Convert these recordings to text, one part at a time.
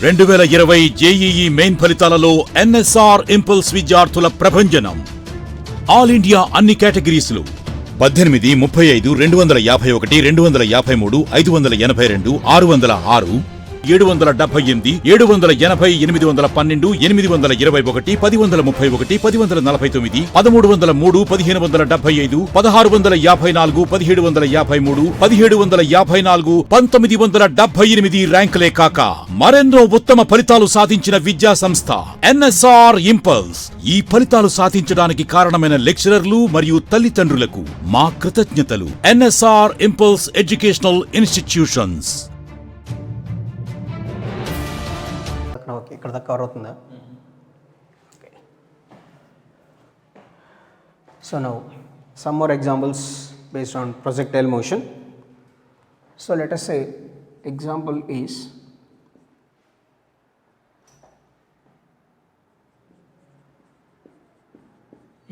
2020 JEE main ఫలితాలలో NSR impulse విద్యార్థుల ప్రభంజనం. ఆల్ ఇండియా అన్ని కేటగిరీస్లు 18, 35, 251, 253, 582, 606, 778, 780, 812, 821, 1031, 1049, 1303, 1575, 1654, 1753, 1754, 1978 ర్యాంకులే కాక మరెన్నో ఉత్తమ ఫలితాలు సాధించిన విద్యా సంస్థ ఎన్ఎస్ఆర్ ఇంపల్స్. ఈ ఫలితాలు సాధించడానికి కారణమైన లెక్చరర్లు మరియు తల్లిదండ్రులకు మా కృతజ్ఞతలు. NSR impulse educational institutions. Okay, ఇక్కడ దాకా కవర్ అవుతుందా? Okay. So now some more examples based on projectile motion. So let us say example is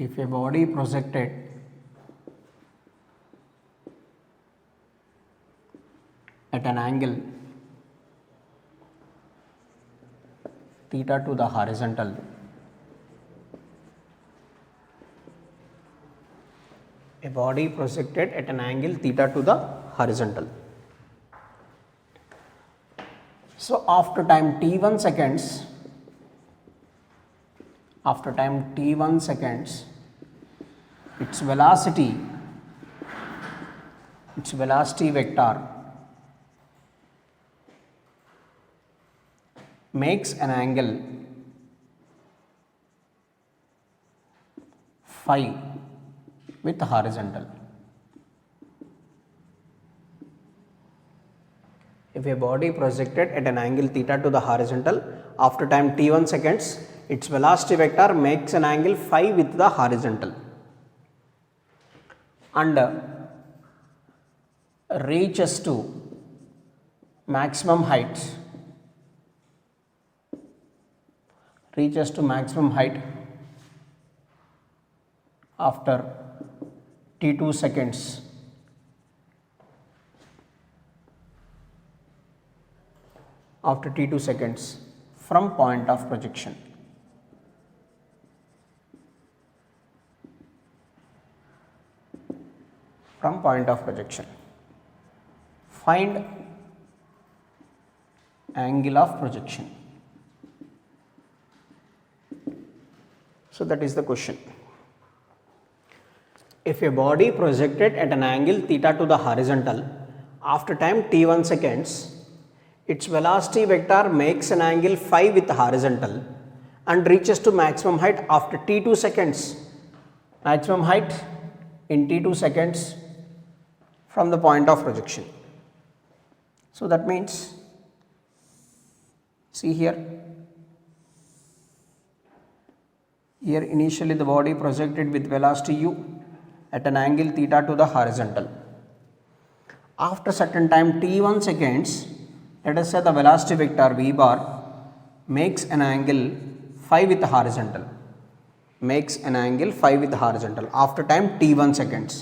if a body projected at an angle theta to the horizontal, a body projected at an angle theta to the horizontal. So after time t1 seconds, its velocity vector makes an angle phi with horizontal. If a body projected at an angle theta to the horizontal, after time t1 seconds, its velocity vector makes an angle phi with the horizontal and reaches to maximum height after t2 seconds. After t2 seconds from point of projection. From point of projection. Find angle of projection. So that is the question. If a body projected at an angle theta to the horizontal, after time t1 seconds, its velocity vector makes an angle phi with the horizontal and reaches to maximum height after t2 seconds. Maximum height in t2 seconds from the point of projection. So that means, see here initially the body projected with velocity u at an angle theta to the horizontal. After certain time t1 seconds, let us say the velocity vector v bar makes an angle phi with the horizontal. After time t1 seconds,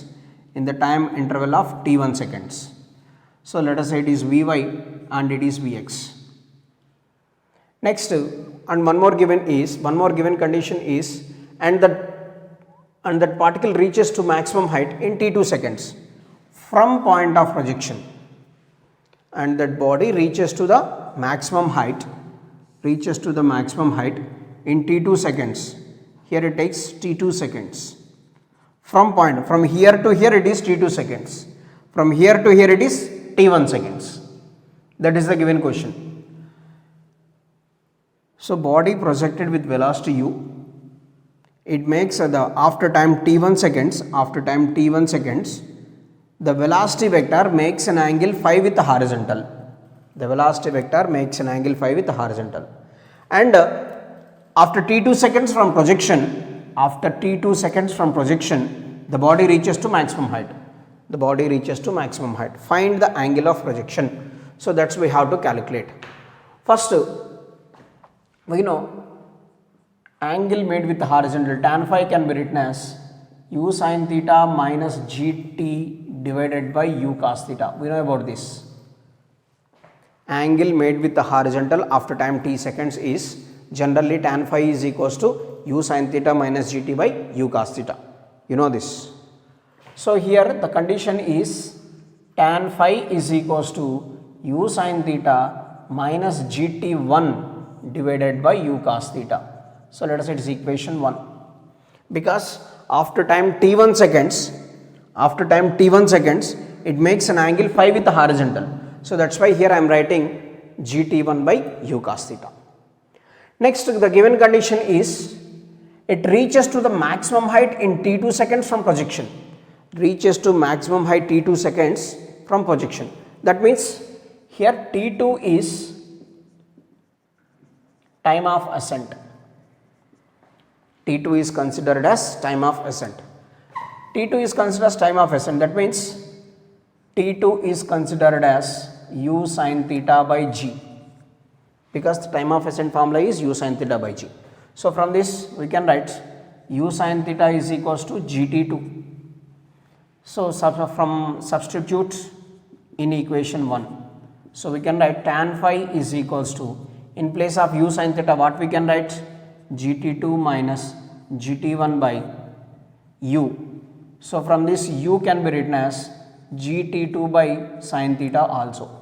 in the time interval of t1 seconds. So let us say it is vy and it is vx. Next, and one more given condition is, and that particle reaches to maximum height in t2 seconds from point of projection, and that body reaches to the maximum height in t2 seconds. Here it takes t2 seconds. From here to here it is t2 seconds. From here to here it is t1 seconds. That is the given question. So body projected with velocity u, it makes after time t1 seconds, the velocity vector makes an angle phi with the horizontal. And after t2 seconds from projection, the body reaches to maximum height. Find the angle of projection. So that's we have to calculate. First, we know angle made with the horizontal, tan phi can be written as u sin theta minus gt divided by u cos theta. We know about this. angle made with the horizontal after time t seconds is generally tan phi is equals to u sin theta minus gt by u cos theta. You know this. So here the condition is tan phi is equals to u sin theta minus gt1 divided by u cos theta. So let us say it is equation 1, because after time t1 seconds it makes an angle phi with the horizontal. So that's why here I am writing gt1 by u cos theta. Next, the given condition is it reaches to the maximum height in t2 seconds from projection. Reaches to maximum height t2 seconds from projection. That means here t2 is time of ascent. T2 is considered as time of ascent. T2 is considered as time of ascent. That means T2 is considered as u sin theta by g, because the time of ascent formula is u sin theta by g. So from this we can write u sin theta is equals to gt2. So from substitute in equation 1. So we can write tan phi is equals to, in place of u sin theta what we can write, gt2 minus gt1 by u. So from this u can be written as gt2 by sin theta also.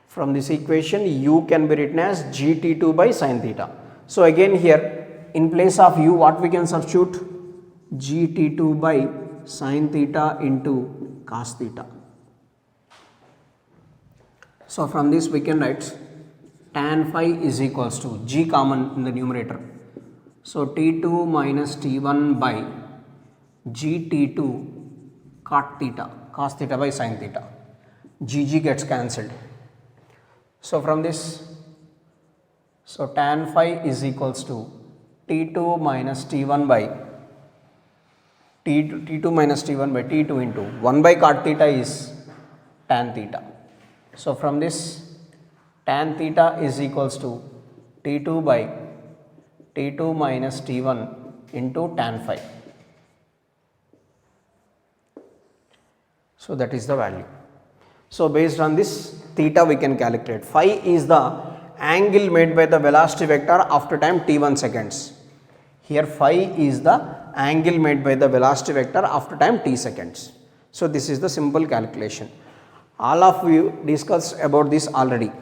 From this equation u can be written as gt2 by sin theta. So again here in place of u what we can substitute, gt2 by sin theta into cos theta. So from this we can write tan phi is equals to, g common in the numerator. So t2 minus t1 by gt2 cos theta by sin theta. G gets cancelled. So from this, so tan phi is equals to t2 minus t1 by t2 minus t1 by t2 into 1 by cot theta is tan theta. So from this tan theta is equals to t2 by t2 minus t1 into tan phi. So that is the value. So based on this theta we can calculate. Phi is the angle made by the velocity vector after time t1 seconds. Here phi is the angle made by the velocity vector after time t seconds. So this is the simple calculation. All of you discussed about this already.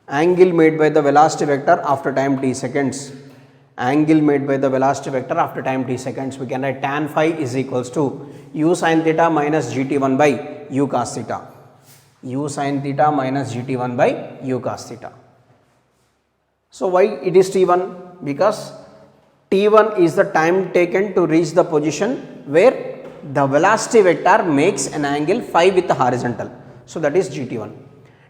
Angle made by the velocity vector after time t seconds. Angle made by the velocity vector after time t seconds, we can write tan phi is equals to u sin theta minus gt1 by u cos theta. U sin theta minus gt1 by u cos theta. So why it is t1? Because t1 is the time taken to reach the position where the velocity vector makes an angle phi with the horizontal. So that is gt1.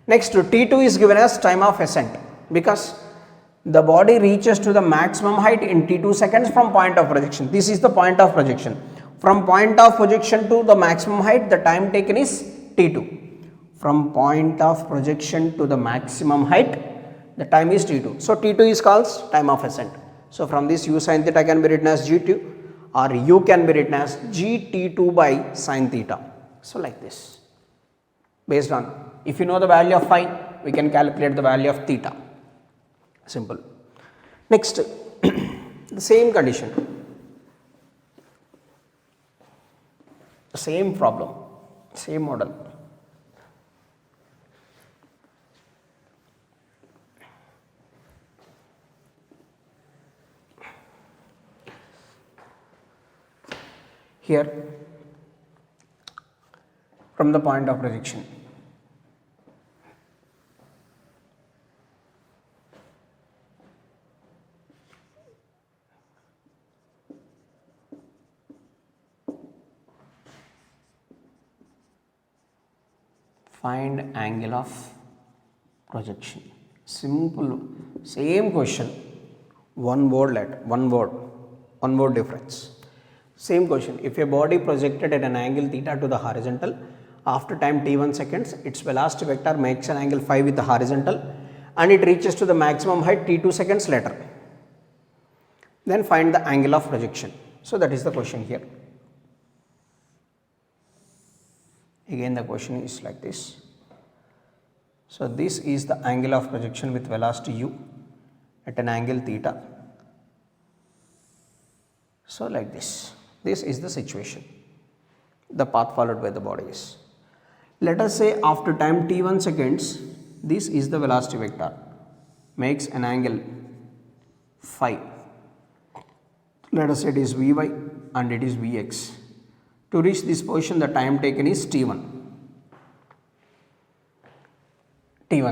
Next, t2 is given as time of ascent, because the body reaches to the maximum height in t2 seconds from point of projection. This is the point of projection. From point of projection to the maximum height, the time taken is t2. From point of projection to the maximum height, the time is t2. So t2 is called time of ascent. So from this u sin theta can be written as g2, or u can be written as gt2 by sin theta. So like this. Based on, if you know the value of phi, we can calculate the value of theta. Simple. Next, the same condition, the same problem, same model. Here, from the point of projection, find angle of projection. Simple, same question, one word difference. Same question, if a body projected at an angle theta to the horizontal, after time t1 seconds, its velocity vector makes an angle phi with the horizontal and it reaches to the maximum height t2 seconds later. Then find the angle of projection. So that is the question here. Again the question is like this. So this is the angle of projection with velocity u at an angle theta. So like this is the situation, the path followed by the body is. Let us say after time t1 seconds, this is the velocity vector, makes an angle phi. Let us say it is Vy and it is Vx. To reach this position, the time taken is t1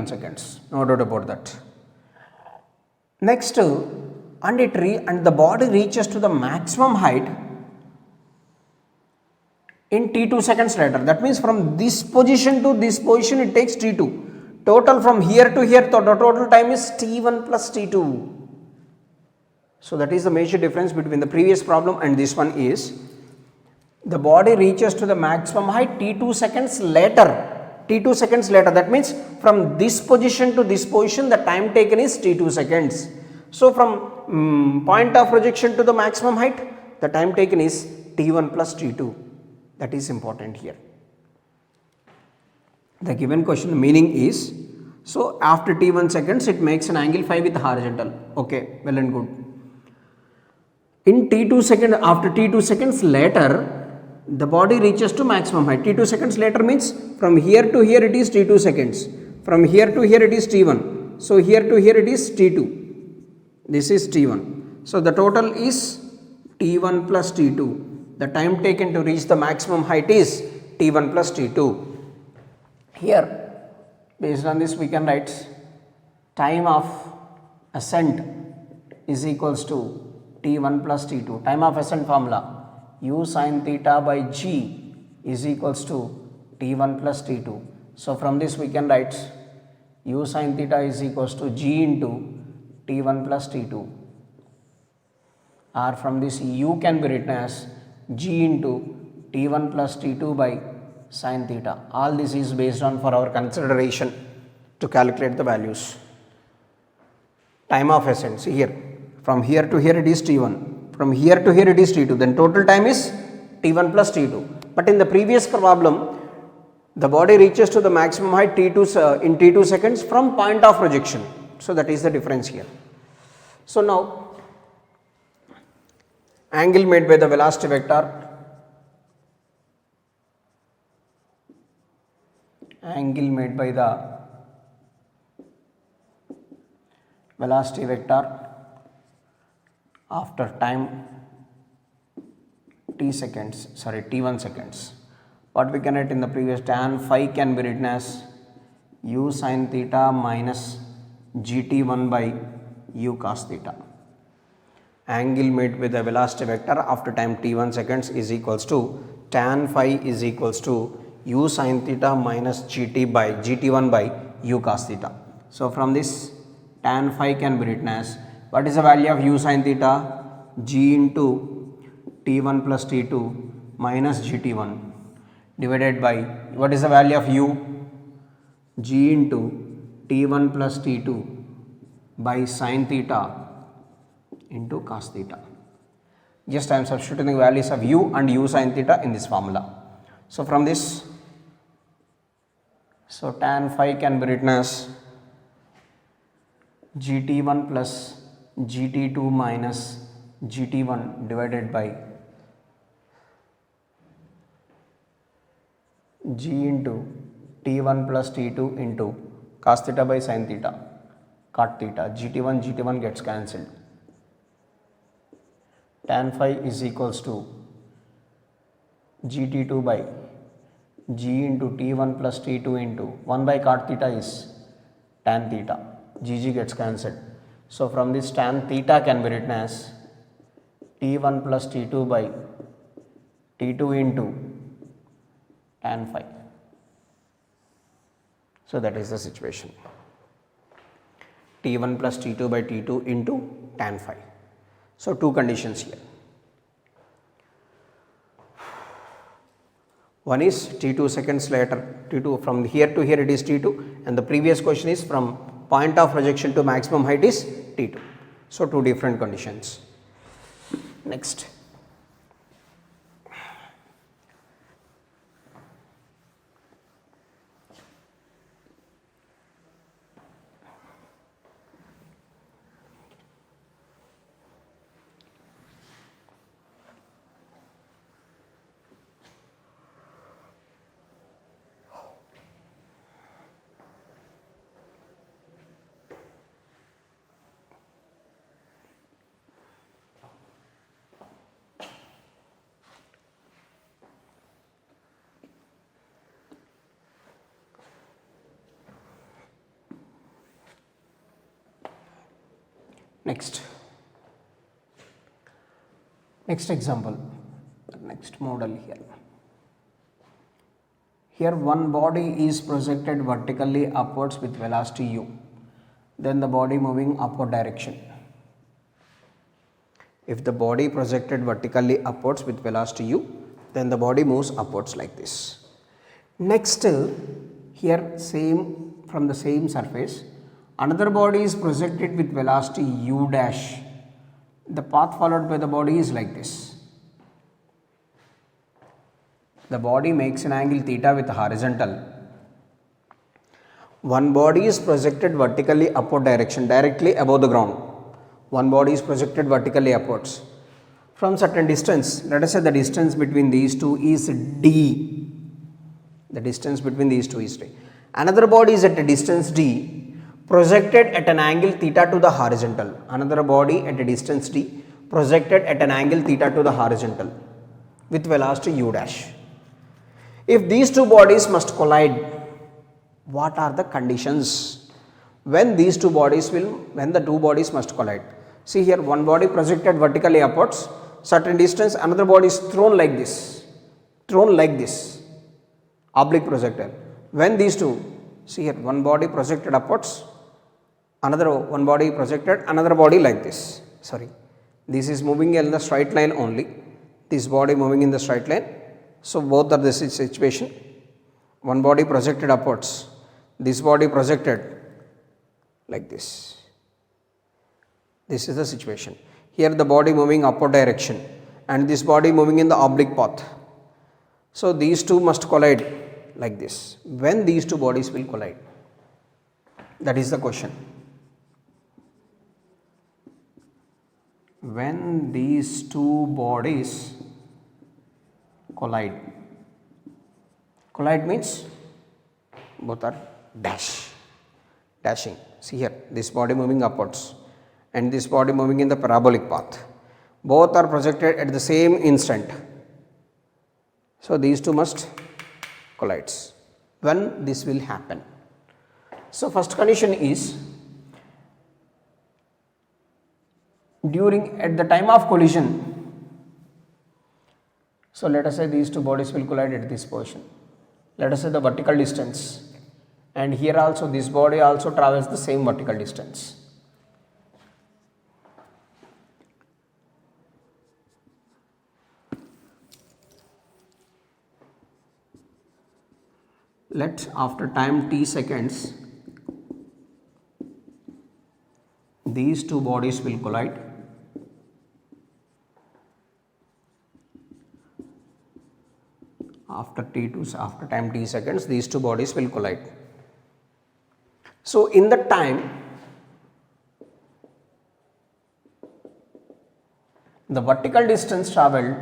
seconds, no doubt about that. Next, and the body reaches to the maximum height in t2 seconds later. That means from this position to this position it takes t2. Total from here to here, the total time is t1 plus t2. So that is the major difference between the previous problem and this one is the body reaches to the maximum height t2 seconds later. T2 seconds later, that means from this position to this position the time taken is t2 seconds. So from point of projection to the maximum height, the time taken is t1 plus t2. That is important here. The given question meaning is, so after t1 seconds it makes an angle phi with horizontal. Okay, well and good. In t2 second, after t2 seconds later, the body reaches to maximum height. T2 seconds later means from here to here it is t2 seconds. From here to here it is t1. So here to here it is t2. This is t1. So the total is t1 plus t2. The time taken to reach the maximum height is t1 plus t2. Here, based on this we can write time of ascent is equals to t1 plus t2. Time of ascent formula, u sin theta by g is equals to t1 plus t2. So from this we can write u sin theta is equals to g into t1 plus t2, or from this u can be written as g into t1 plus t2 by sin theta. All this is based on for our consideration to calculate the values. Time of ascent, see here, from here to here it is t1, from here to here it is t2, then total time is t1 plus t2. But in the previous problem, the body reaches to the maximum height t2 in t2 seconds from point of projection. So that is the difference here. So now, angle made by the velocity vector, angle made by the velocity vector after time t1 seconds. What we can write in the previous, tan phi can be written as u sin theta minus gt1 by u cos theta. Angle made with the velocity vector after time t1 seconds is equals to tan phi is equals to u sin theta minus gt1 by u cos theta. So from this, tan phi can be written as, what is the value of u sin theta? G into t1 plus t2 minus gt1 divided by, what is the value of u? G into t1 plus t2 by sin theta into cos theta. Just I am substituting the values of u and u sin theta in this formula. So from this, so tan phi can be written as gt1 plus gt2 minus gt1 divided by g into t1 plus t2 into cos theta by sin theta, cot theta, gt1 gets cancelled. Tan phi is equals to gt2 by g into t1 plus t2 into 1 by cot theta is tan theta, gg gets cancelled. So from this, tan theta can be written as t1 plus t2 by t2 into tan phi. So that is the situation, t1 plus t2 by t2 into tan phi. So two conditions here. One is t2 seconds later, t2 from here to here it is t2, and the previous question is from point of projection to maximum height is t2. So two different conditions. Next, Next example, next model here. Here one body is projected vertically upwards with velocity u, then the body moving upward direction. If the body projected vertically upwards with velocity u, then the body moves upwards like this. Next, here same from the same surface, another body is projected with velocity u dash. The path followed by the body is like this. The body makes an angle theta with horizontal. One body is projected vertically upward direction, directly above the ground. One body is projected vertically upwards. From certain distance, let us say the distance between these two is d. The distance between these two is d. Another body is at a distance d, projected at an angle theta to the horizontal. Another body at a distance d, projected at an angle theta to the horizontal with velocity u dash. If these two bodies must collide, what are the conditions when the two bodies must collide? See here, one body projected vertically upwards, certain distance, another body is thrown like this, oblique projector. When these two, see here, one body projected upwards, one body projected, another body like this. Sorry, this is moving in the straight line only, this body moving in the straight line. So both are this situation. One body projected upwards, this body projected like this. This is the situation. Here the body moving upward direction and this body moving in the oblique path. So these two must collide like this. When these two bodies will collide? That is the question. When these two bodies collide. Collide means both are dashing. See here, this body moving upwards and this body moving in the parabolic path. Both are projected at the same instant. So these two must collide. When this will happen? So first condition is at the time of collision. So let us say these two bodies will collide at this position. Let us say the vertical distance, and here also this body also travels the same vertical distance. Let after time t seconds, these two bodies will collide. After time t seconds, these two bodies will collide. So in the time, the vertical distance travelled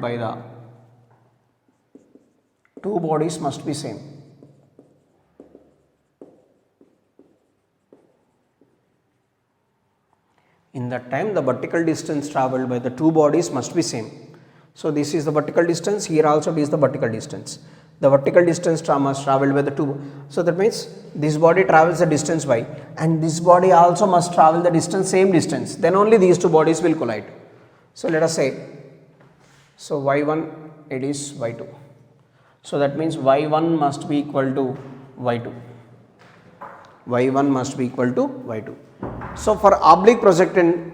by the two bodies must be same. In that time, the vertical distance travelled by the two bodies must be same. So this is the vertical distance, here also it is the vertical distance. The vertical distance must travel by the two. So that means this body travels the distance y and this body also must travel the distance, same distance. Then only these two bodies will collide. So let us say, so y1 it is y2. So that means y1 must be equal to y2. Y1 must be equal to y2. So for oblique projection,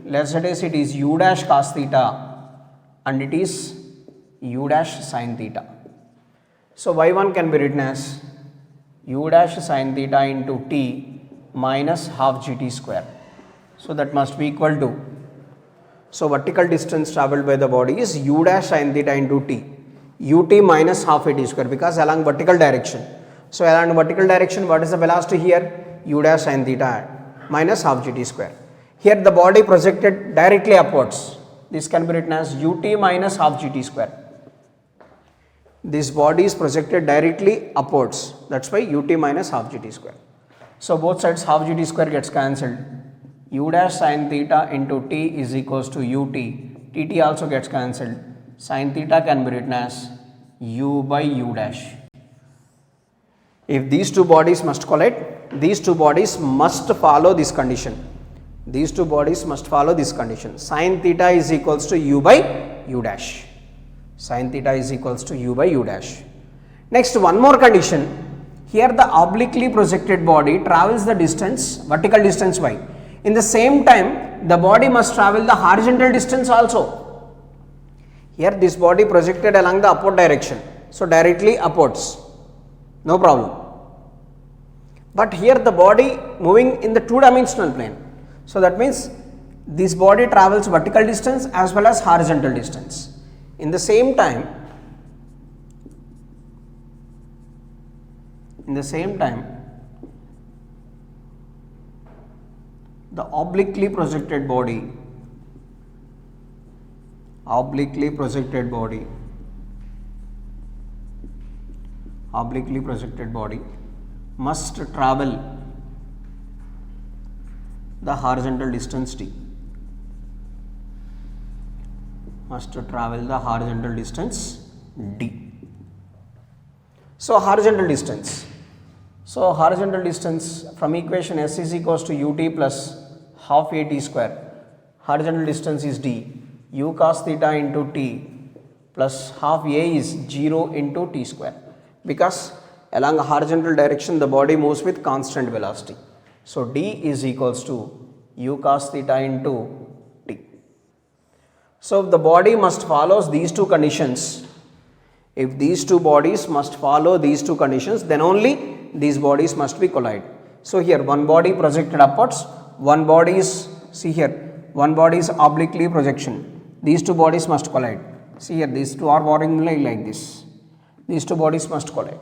let us say it is u dash cos theta and it is u dash sin theta. So y1 can be written as u dash sin theta into t minus half gt square. So that must be equal to, so vertical distance travelled by the body is u dash sin theta into t, ut minus half at square, because along vertical direction. So along vertical direction, what is the velocity here? U dash sin theta minus half gt square. Here the body projected directly upwards. This can be written as ut minus half gt square. This body is projected directly upwards. That's why ut minus half gt square. So both sides half gt square gets cancelled. U dash sin theta into t is equals to ut. Tt also gets cancelled. Sin theta can be written as u by u dash. If these two bodies must collide, these two bodies must follow this condition. These two bodies must follow this condition. Sin theta is equals to u by u dash. Sin theta is equals to u by u dash. Next, one more condition. Here the obliquely projected body travels the distance, vertical distance y. In the same time, the body must travel the horizontal distance also. Here this body projected along the upward direction. So directly upwards. No problem. But here the body moving in the two-dimensional plane. So that means this body travels vertical distance as well as horizontal distance. In the same time, the obliquely projected body must travel the horizontal distance d. So horizontal distance. From equation S is equals to ut plus half a t square. Horizontal distance is d. U cos theta into t plus half a is 0 into t square. Because along a horizontal direction the body moves with constant velocity. So d is equals to u cos theta into t. So if the body must follow these two conditions, if these two bodies must follow these two conditions, then only these bodies must be collide. So here one body projected upwards, one body is, see here, one body is obliquely projection. These two bodies must collide. See here, these two are boring like this. These two bodies must collide.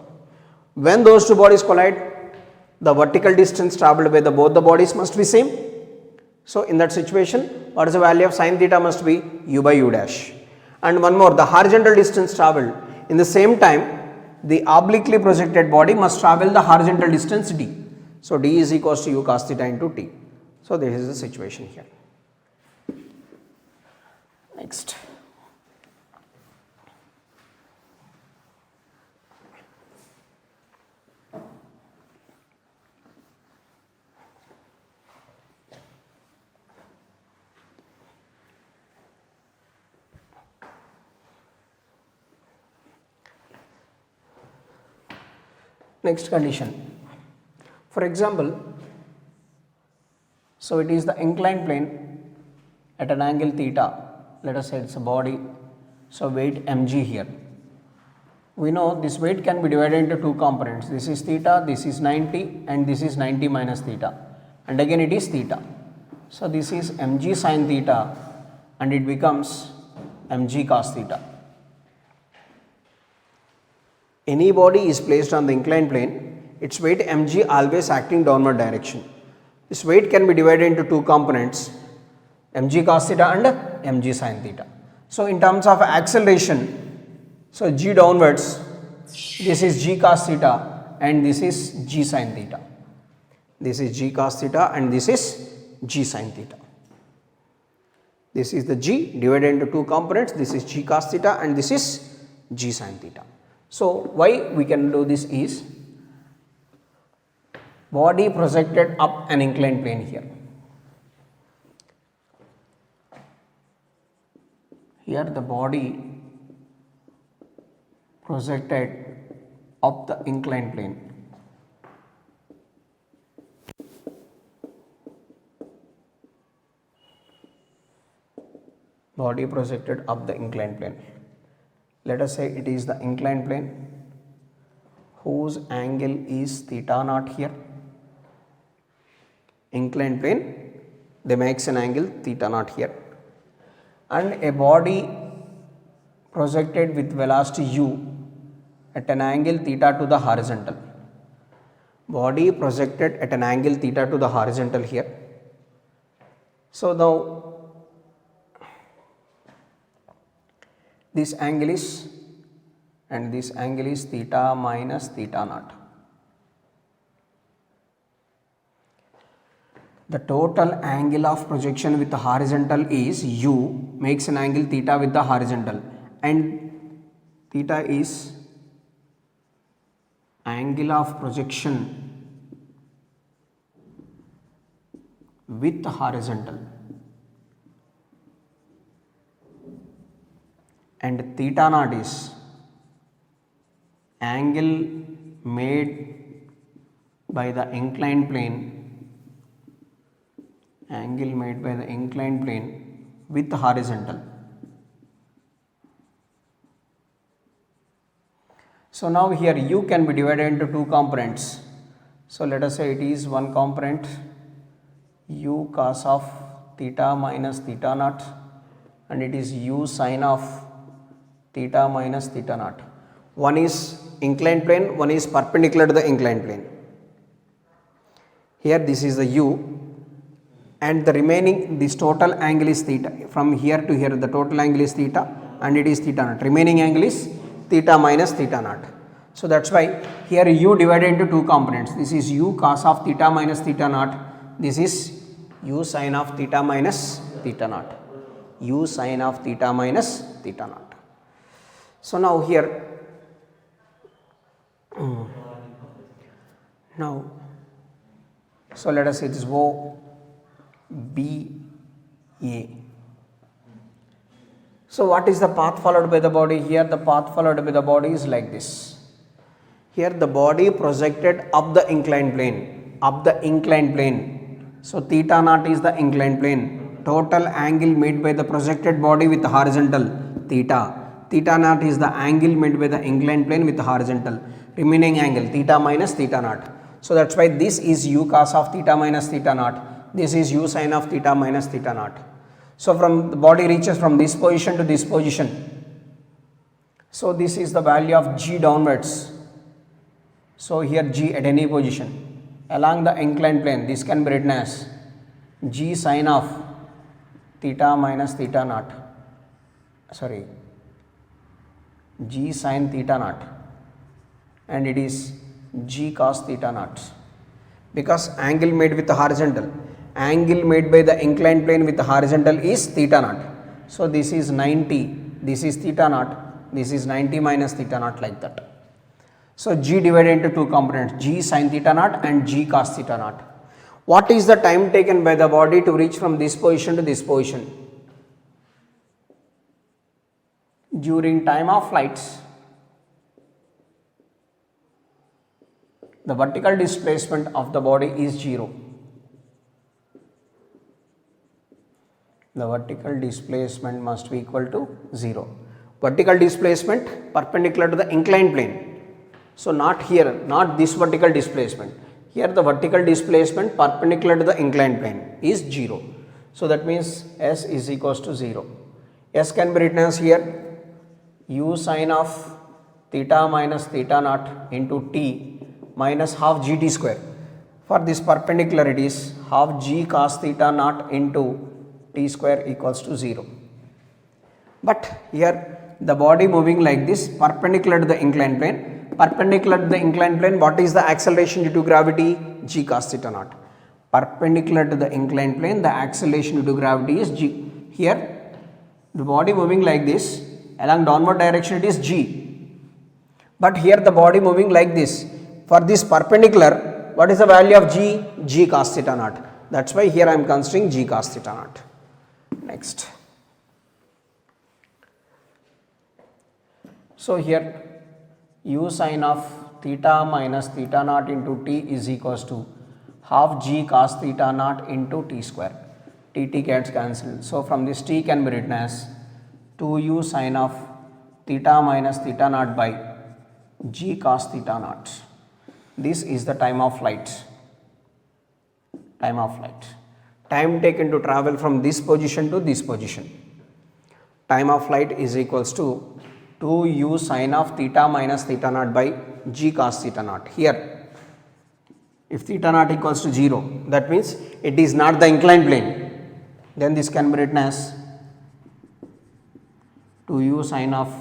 When those two bodies collide, the vertical distance travelled by both the bodies must be same. So in that situation, what is the value of sin theta must be u by u dash. And one more, the horizontal distance travelled. In the same time, the obliquely projected body must travel the horizontal distance d. So d is equals to u cos theta into t. So this is the situation here. Next. Next condition. For example, so it is the inclined plane at an angle theta. Let us say it's a body. So weight mg here. We know this weight can be divided into two components. This is theta, this is 90, and this is 90 minus theta. And again it is theta. So this is mg sin theta and it becomes mg cos theta. Any body is placed on the inclined plane, its weight mg always acting downward direction. This weight can be divided into two components, mg cos theta and mg sin theta. So in terms of acceleration, so g downwards, this is g cos theta and this is g sin theta. This is g cos theta and this is g sin theta. This is the g divided into two components, this is g cos theta and this is g sin theta. So why we can do this is, body projected up an inclined plane here. Here the body projected up the inclined plane. Body projected up the inclined plane. Let us say it is the inclined plane whose angle is theta naught here. Inclined plane, they makes an angle theta naught here. And a body projected with velocity u at an angle theta to the horizontal. Body projected at an angle theta to the horizontal here. So now this angle is, and this angle is theta minus theta naught. The total angle of projection with the horizontal is u, makes an angle theta with the horizontal, and theta is angle of projection with horizontal, and theta naught is angle made by the inclined plane, angle made by the inclined plane with horizontal. So now here u can be divided into two components. So let us say it is one component u cos of theta minus theta naught, and it is u sin of theta minus theta naught. One is inclined plane, one is perpendicular to the inclined plane. Here this is the u, and the remaining, this total angle is theta. From here to here the total angle is theta, and it is theta naught. Remaining angle is theta minus theta naught. So that's why here u divided into two components. This is u cos of theta minus theta naught. This is u sin of theta minus theta naught. U sin of theta minus theta naught. So now here, now, so let us say this O B A. So what is the path followed by the body? Here the path followed by the body is like this. Here the body projected up the inclined plane, up the inclined plane. So theta naught is the inclined plane. Total angle made by the projected body with the horizontal, theta. Theta naught is the angle made by the inclined plane with the horizontal. Remaining angle theta minus theta naught. So that's why this is u cos of theta minus theta naught. This is u sin of theta minus theta naught. So from the body reaches from this position to this position. So this is the value of g downwards. So here g at any position along the inclined plane, this can be written as g sin of theta minus theta naught, sorry, g sin theta naught, and it is g cos theta naught, because angle made with the horizontal, angle made by the inclined plane with the horizontal is theta naught. So this is 90, this is theta naught, this is 90 minus theta naught, like that. So g divided into two components, g sin theta naught and g cos theta naught. What is the time taken by the body to reach from this position to this position? During time of flight, the vertical displacement of the body is 0. The vertical displacement must be equal to 0. Vertical displacement perpendicular to the inclined plane. So not here, not this vertical displacement. Here the vertical displacement perpendicular to the inclined plane is 0. So that means S is equals to 0. S can be written as here u sin of theta minus theta naught into t minus half gt square. For this perpendicular it is half g cos theta naught into t square equals to 0. But here the body moving like this perpendicular to the inclined plane. Perpendicular to the inclined plane, what is the acceleration due to gravity? G cos theta naught. Perpendicular to the inclined plane, the acceleration due to gravity is g. Here the body moving like this, along downward direction it is g. But here the body moving like this, for this perpendicular, what is the value of g? G cos theta naught. That's why here I am considering g cos theta naught. Next. So here u sin of theta minus theta naught into t is equals to half g cos theta naught into t square. T gets cancelled. So from this t can be written as 2u sin of theta minus theta naught by g cos theta naught. This is the time of flight. Time of flight. Time taken to travel from this position to this position. Time of flight is equals to 2u sin of theta minus theta naught by g cos theta naught. Here, if theta naught equals to 0, that means it is not the inclined plane. Then this can be written as 2u sin of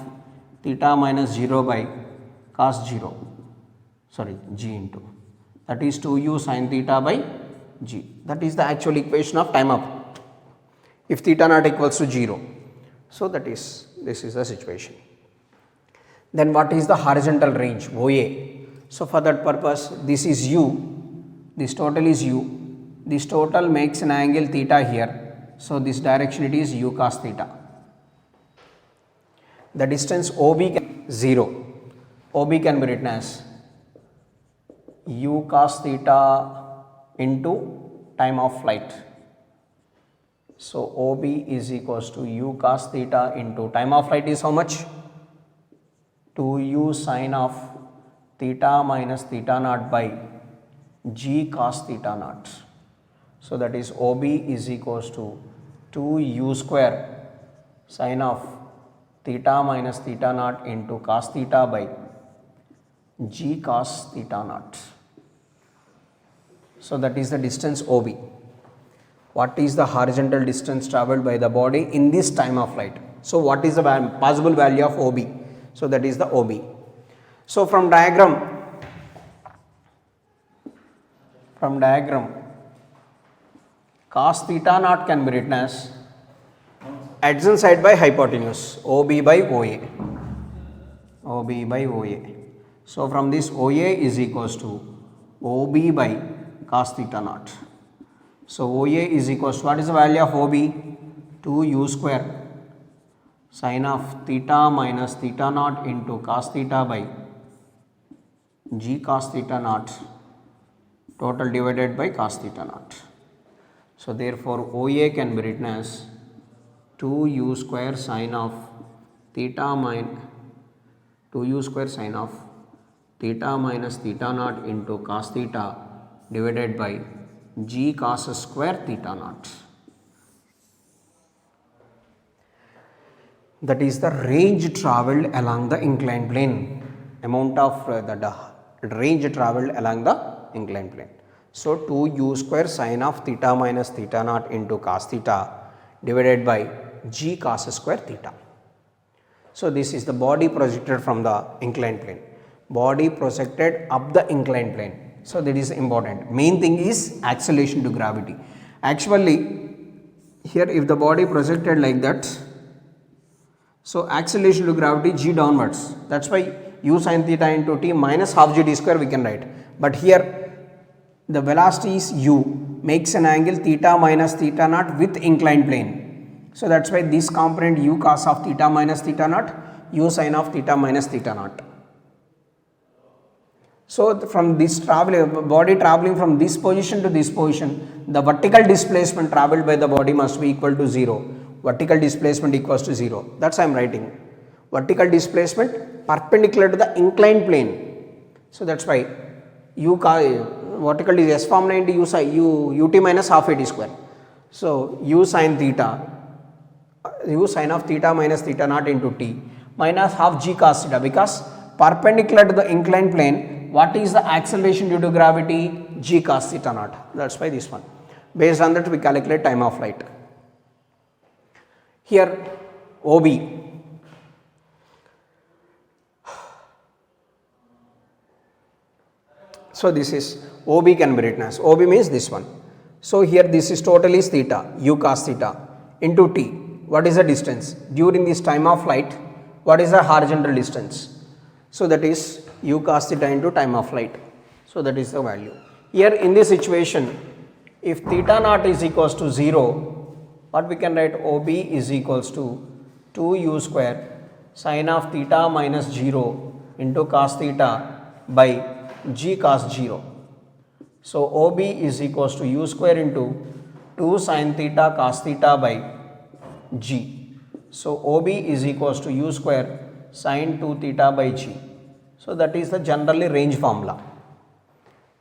theta minus 0 by cos 0, sorry, g into, that is 2u sin theta by g. That is the actual equation of time up if theta naught equals to 0. So that is, this is the situation. then what is the horizontal range OA? So for that purpose, this is u, this total is u, this total makes an angle theta here, so this direction it is u cos theta. The distance OB can 0, OB can be written as u cos theta into time of flight. So OB is equals to u cos theta into time of flight is how much? 2u sin of theta minus theta naught by g cos theta naught. So that is OB is equals to 2u square sin of theta minus theta naught into cos theta by g cos theta naught. So that is the distance OB. What is the horizontal distance travelled by the body in this time of flight? So what is the possible value of OB? So that is the OB. So from diagram cos theta naught can be written as adjacent side by hypotenuse, OB by OA. OB by OA. So from this OA is equals to OB by cos theta naught. So OA is equals to, what is the value of OB? 2u square sin of theta minus theta naught into cos theta by g cos theta naught total divided by cos theta naught. So therefore OA can be written as 2u square sin of theta minus 2u square sin of theta minus theta naught into cos theta divided by g cos square theta naught. That is the range travelled along the inclined plane, amount of the range travelled along the inclined plane. So 2u square sin of theta minus theta naught into cos theta divided by g cos square theta. So this is the body projected from the inclined plane, body projected up the inclined plane. So that is important. Main thing is acceleration to gravity. Actually here if the body projected like that, so acceleration to gravity g downwards, that's why u sin theta into t minus half g d square we can write. But here the velocity is u, makes an angle theta minus theta naught with inclined plane. So that's why this component u cos of theta minus theta naught, u sin of theta minus theta naught. So from this body travelling from this position to this position, the vertical displacement travelled by the body must be equal to 0. Vertical displacement equals to 0. That's I am writing. Vertical displacement perpendicular to the inclined plane. So that's why vertical is s formula into ut minus half a t square. So u sin theta, u sin of theta minus theta naught into t minus half g cos theta, because perpendicular to the inclined plane, what is the acceleration due to gravity? G cos theta naught. That's why this one. Based on that we calculate time of flight. Here OB, so this is OB can be written as, OB means this one. So here this is total is theta, u cos theta into t. What is the distance? During this time of flight, what is the horizontal distance? So that is u cos theta into time of flight. So that is the value. Here in this situation, if theta naught is equals to 0, what we can write? OB is equals to 2u square sin of theta minus 0 into cos theta by g cos 0. So OB is equals to u square into 2 sin theta cos theta by g. So OB is equals to u square sin 2 theta by g. So that is the generally range formula.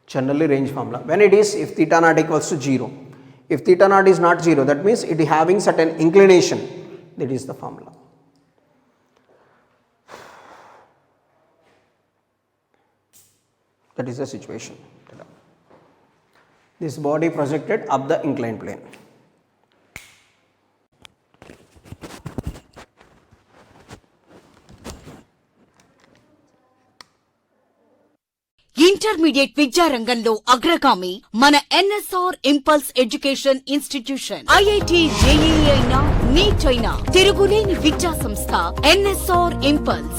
Generally range formula. When it is, if theta naught equals to 0. If theta naught is not 0, that means it is having certain inclination. That is the formula. That is the situation. This body projected up the inclined plane. Intermediate విద్యారంగంలో అగ్రగామి మన NSR impulse education institution. IIT, JEE అయినా, neat అయినా తిరుగులేని విద్యా సంస్థ NSR impulse.